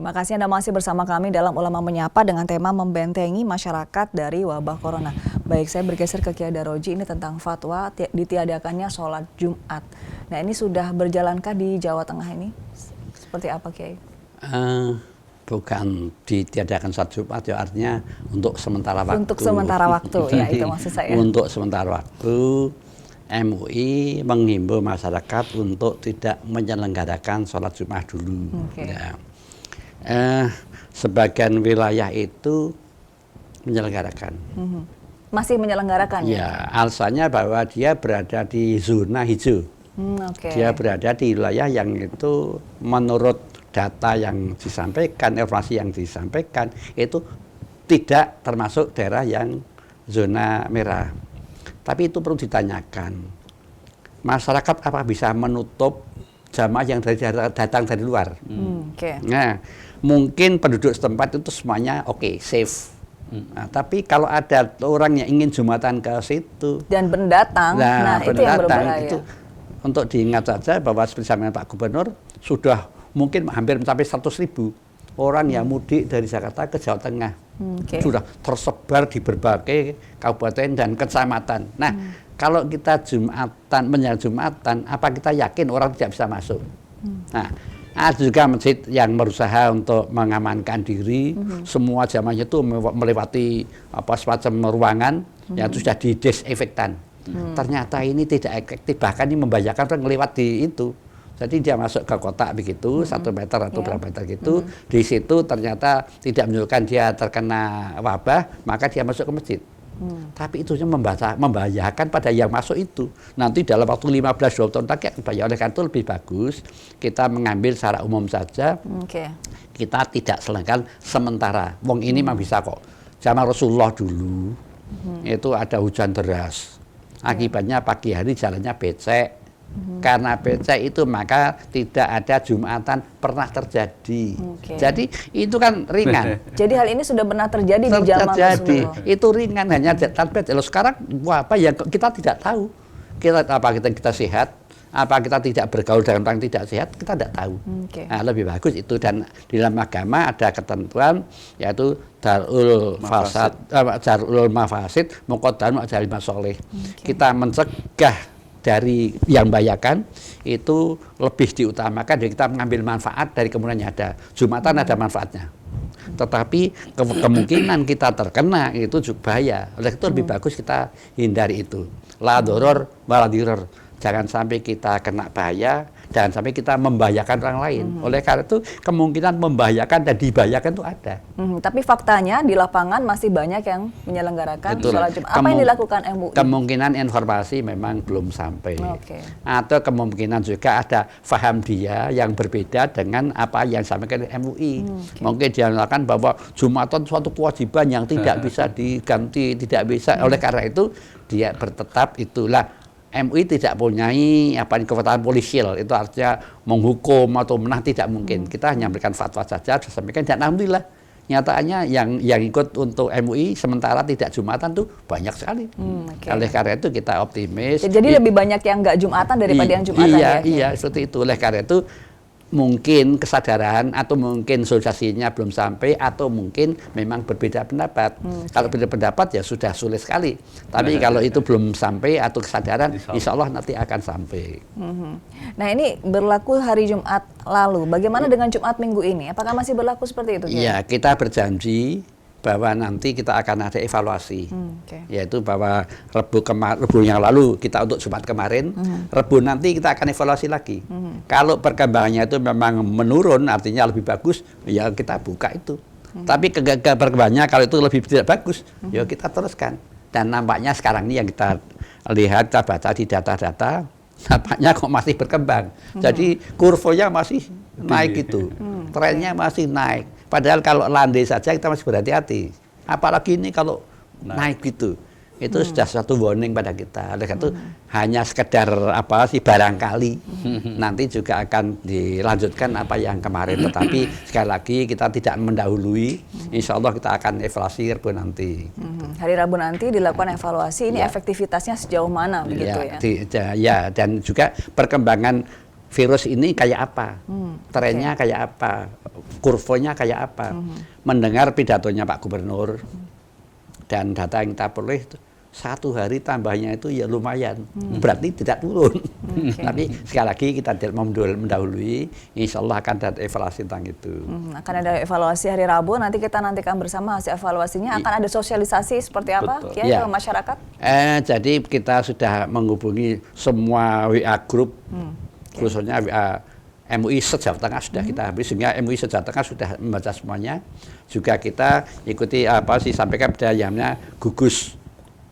Terima kasih Anda masih bersama kami dalam Ulama Menyapa dengan tema membentengi masyarakat dari wabah corona. Baik, saya bergeser ke Kiai Daroji, ini tentang fatwa ditiadakannya sholat Jumat. Nah, ini sudah berjalankah di Jawa Tengah ini? Seperti apa, Kiai? Bukan ditiadakan sholat Jumat, ya artinya untuk sementara waktu. Untuk sementara waktu, ya itu maksud saya. Untuk sementara waktu, MUI menghimbau masyarakat untuk tidak menyelenggarakan sholat Jumat dulu. Okay. Ya. Sebagian wilayah itu menyelenggarakan. Masih menyelenggarakan ya? Ya, alasannya bahwa dia berada di zona hijau. Okay. Dia berada di wilayah yang itu menurut data yang disampaikan, informasi yang disampaikan, itu tidak termasuk daerah yang zona merah. Tapi itu perlu ditanyakan, masyarakat apa bisa menutup jamaah yang datang dari luar? Okay. Nah, mungkin penduduk setempat itu semuanya oke, safe. Nah, tapi kalau ada orang yang ingin Jumatan ke situ dan pendatang, nah itu yang berbahaya. Itu untuk diingat saja bahwa seperti sama Pak Gubernur, sudah mungkin hampir mencapai 100.000 orang yang mudik dari Jakarta ke Jawa Tengah. Sudah tersebar di berbagai kabupaten dan kecamatan. Nah, kalau kita menyambut Jumatan, apa kita yakin orang tidak bisa masuk? Nah, ada juga masjid yang berusaha untuk mengamankan diri. Semua jamaahnya itu melewati semacam ruangan yang sudah didesinfektan. Ternyata ini tidak efektif, bahkan ini membahayakan orang lewat di itu. Jadi dia masuk ke kotak begitu, 1 meter atau berapa meter gitu. Di situ ternyata tidak menunjukkan dia terkena wabah, maka dia masuk ke masjid. Tapi itu membahayakan pada yang masuk itu. Nanti dalam waktu 15-20 tahun lagi bahaya. Oleh karena itu lebih bagus kita mengambil secara umum saja. Kita tidak selenggan sementara. Wong ini memang bisa kok. Zaman Rasulullah dulu itu ada hujan deras. Akibatnya pagi hari jalannya becek. Karena becek itu maka tidak ada Jumatan pernah terjadi. Jadi itu kan ringan. Jadi hal ini sudah pernah terjadi di zaman Rasulullah. Itu ringan hanya tanpa. Sekarang apa ya kita tidak tahu. Kita sehat, apa kita tidak bergaul dengan orang tidak sehat, kita tidak tahu. Nah, lebih bagus itu, dan di dalam agama ada ketentuan yaitu darul mafasid muqaddamun ala masoleh. Kita mencegah dari yang membahayakan itu lebih diutamakan dari kita mengambil manfaat dari kemudian yang ada. Jumatan ada manfaatnya, tetapi kemungkinan kita terkena itu juga bahaya. Oleh itu lebih bagus kita hindari itu. La doror wala diror. Jangan sampai kita kena bahaya, jangan sampai kita membahayakan orang lain. Oleh karena itu kemungkinan membahayakan dan dibahayakan itu ada. Tapi faktanya di lapangan masih banyak yang menyelenggarakan sholat Jumat. Apa yang dilakukan MUI? Kemungkinan informasi memang belum sampai. Atau kemungkinan juga ada faham dia yang berbeda dengan apa yang disampaikan MUI. Mungkin dia mengatakan bahwa Jumatan suatu kewajiban yang tidak bisa diganti, tidak bisa. Oleh karena itu dia bertetap itulah. MUI tidak punya kekuatan polisial, itu artinya menghukum atau menang, tidak mungkin. Kita hanya memberikan fatwa saja, disampaikan, dan alhamdulillah nyatanya yang ikut untuk MUI sementara tidak Jumatan tuh banyak sekali. Oleh karena itu kita optimis. Jadi lebih banyak yang nggak Jumatan daripada yang Jumatan ya? Iya, seperti itu. Oleh karena itu mungkin kesadaran atau mungkin sosialisasinya belum sampai, atau mungkin memang berbeda pendapat. Kalau berbeda pendapat ya sudah sulit sekali. Tapi kalau itu belum sampai atau kesadaran, insya Allah nanti akan sampai. Nah, ini berlaku hari Jumat lalu. Bagaimana dengan Jumat minggu ini? Apakah masih berlaku seperti itu? Iya, kita berjanji bahwa nanti kita akan ada evaluasi, yaitu bahwa Rebu yang lalu kita untuk Jumat kemarin, Rebu nanti kita akan evaluasi lagi. Kalau perkembangannya itu memang menurun, artinya lebih bagus, ya kita buka itu. Tapi perkembangannya kalau itu lebih tidak bagus, ya kita teruskan. Dan nampaknya sekarang ini yang kita lihat, kita baca di data-data, nampaknya kok masih berkembang. Jadi kurvanya masih naik itu, trennya masih naik. Padahal kalau landai saja kita masih berhati-hati. Apalagi ini kalau naik gitu. Itu sudah satu warning pada kita. Oleh karena itu hanya sekedar barangkali nanti juga akan dilanjutkan apa yang kemarin. Tetapi sekali lagi kita tidak mendahului. Insya Allah kita akan evaluasi Rabu nanti. Hari Rabu nanti dilakukan evaluasi. Ini efektivitasnya sejauh mana begitu ya? Ya, dan juga perkembangan virus ini kayak apa, trennya kayak apa, kurvonya kayak apa. Mendengar pidatonya Pak Gubernur dan data yang kita peroleh, 1 hari tambahnya itu ya lumayan, berarti tidak turun. Tapi sekali lagi kita tidak mau mendahului, insya Allah akan ada evaluasi tentang itu. Akan ada evaluasi hari Rabu, nanti kita nantikan bersama hasil evaluasinya. Akan ada sosialisasi seperti apa ke masyarakat? Jadi kita sudah menghubungi semua WA group, khususnya WA MUI se-Jawa Tengah sudah kita habis, sehingga MUI se-Jawa Tengah sudah membaca semuanya. Juga kita ikuti sampaikan pada jamnya gugus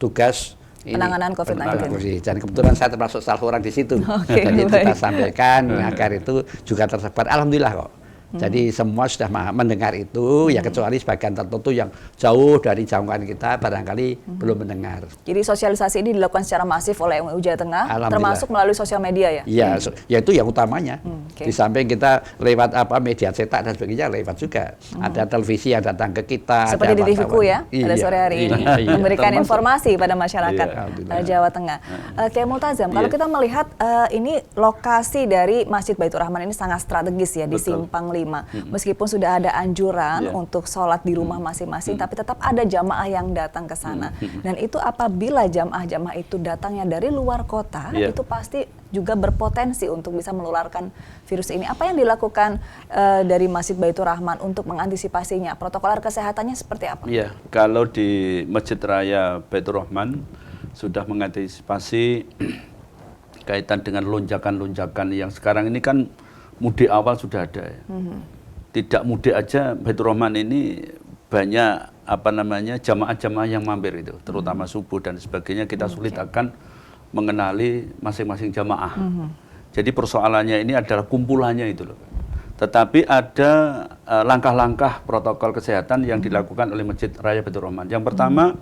tugas penanganan COVID-19. Dan kebetulan saya termasuk salah orang di situ. Jadi kita sampaikan agar itu juga tersebar. Alhamdulillah kok. Jadi semua sudah mendengar itu, ya kecuali sebagian tertentu yang jauh dari jangkauan kita barangkali belum mendengar. Jadi sosialisasi ini dilakukan secara masif oleh MUI Jawa Tengah, termasuk melalui sosial media ya? Iya, ya itu yang utamanya. Di samping kita lewat media cetak dan sebagainya lewat juga. Ada televisi yang datang ke kita. Seperti di TV-ku ya, pada sore hari ini. Memberikan informasi pada masyarakat Jawa Tengah. Kiai Multazam, kalau kita melihat ini lokasi dari Masjid Baitur Rahman ini sangat strategis ya, di Simpang 5. Meskipun sudah ada anjuran untuk sholat di rumah masing-masing, tapi tetap ada jamaah yang datang ke sana. Dan itu apabila jamaah-jamaah itu datangnya dari luar kota, itu pasti juga berpotensi untuk bisa menularkan virus ini. Apa yang dilakukan dari Masjid Baitur Rahman untuk mengantisipasinya? Protokol kesehatannya seperti apa? Iya, kalau di Masjid Raya Baitur Rahman sudah mengantisipasi kaitan dengan lonjakan-lonjakan yang sekarang ini kan mudik awal sudah ada ya. Tidak mudik aja Baitur Rahman ini banyak jamaah-jamaah yang mampir itu, terutama subuh dan sebagainya, kita sulit akan mengenali masing-masing jamaah. Jadi persoalannya ini adalah kumpulannya itu loh. Tetapi ada langkah-langkah protokol kesehatan yang dilakukan oleh Masjid Raya Baitur Rahman. Yang pertama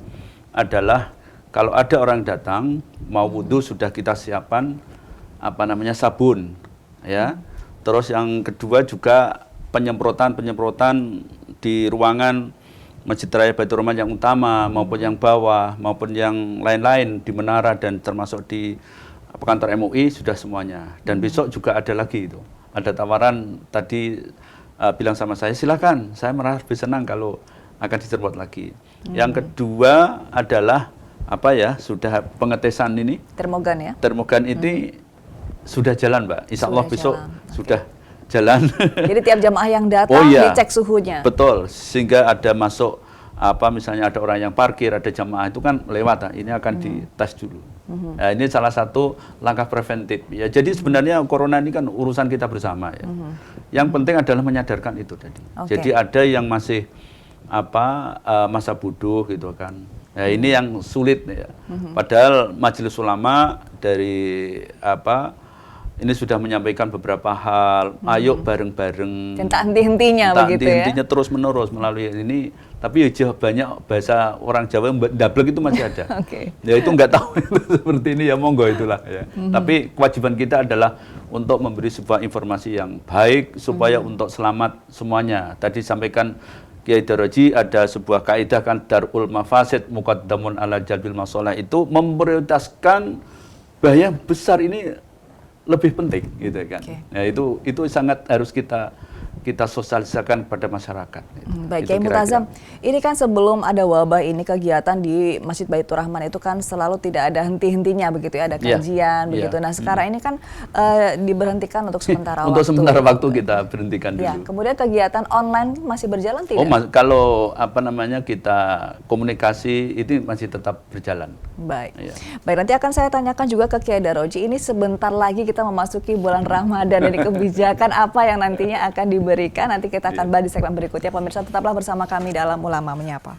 adalah kalau ada orang datang mau wudhu sudah kita siapkan sabun ya. Terus yang kedua juga penyemprotan di ruangan Masjid Raya Baitur Rahman yang utama maupun yang bawah maupun yang lain-lain di menara dan termasuk di kantor MUI sudah semuanya. Dan besok juga ada lagi itu. Ada tawaran tadi bilang sama saya, silakan, saya merasa lebih senang kalau akan diserbuat lagi. Yang kedua adalah sudah pengetesan ini. Termogan ya. Termogan ini sudah jalan, Mbak. Insya Allah besok sudah jalan. Jadi tiap jamaah yang datang dicek suhunya. Betul, sehingga ada masuk misalnya ada orang yang parkir, ada jamaah itu kan lewat, ini akan dites dulu. Nah, ini salah satu langkah preventif. Ya, jadi sebenarnya corona ini kan urusan kita bersama ya. Yang penting adalah menyadarkan itu tadi. Jadi ada yang masih masa bodoh gitu kan. Nah, ini yang sulit ya. Padahal Majelis Ulama dari ini sudah menyampaikan beberapa hal, ayo bareng-bareng. Tak henti-hentinya begitu ya. Henti-hentinya terus-menerus melalui ini. Tapi banyak bahasa orang Jawa dablek itu masih ada. Ya itu nggak tahu itu seperti ini ya, monggo itulah ya. Tapi kewajiban kita adalah untuk memberi sebuah informasi yang baik supaya untuk selamat semuanya. Tadi sampaikan Kiai Daroji ada sebuah kaidah kan, darul mafasid muqaddamun ala jalbil masalah, itu memprioritaskan bahaya besar ini lebih penting gitu kan. Nah, itu sangat harus kita sosialisasikan pada masyarakat. Baik, Kiai Multazam, ini kan sebelum ada wabah ini kegiatan di Masjid Baitur Rahman itu kan selalu tidak ada henti-hentinya begitu ya, ada kajian begitu. Nah, sekarang ini kan diberhentikan untuk sementara waktu. Untuk sementara waktu kita berhentikan dulu. Ya, kemudian kegiatan online masih berjalan tidak? Kalau kita komunikasi itu masih tetap berjalan. Baik. Baik, nanti akan saya tanyakan juga ke Kiai Daroji, ini sebentar lagi kita memasuki bulan Ramadan, dan kebijakan apa yang nantinya akan diberikan, nanti kita akan bahas di segmen berikutnya. Pemirsa tetaplah bersama kami dalam Ulama Menyapa.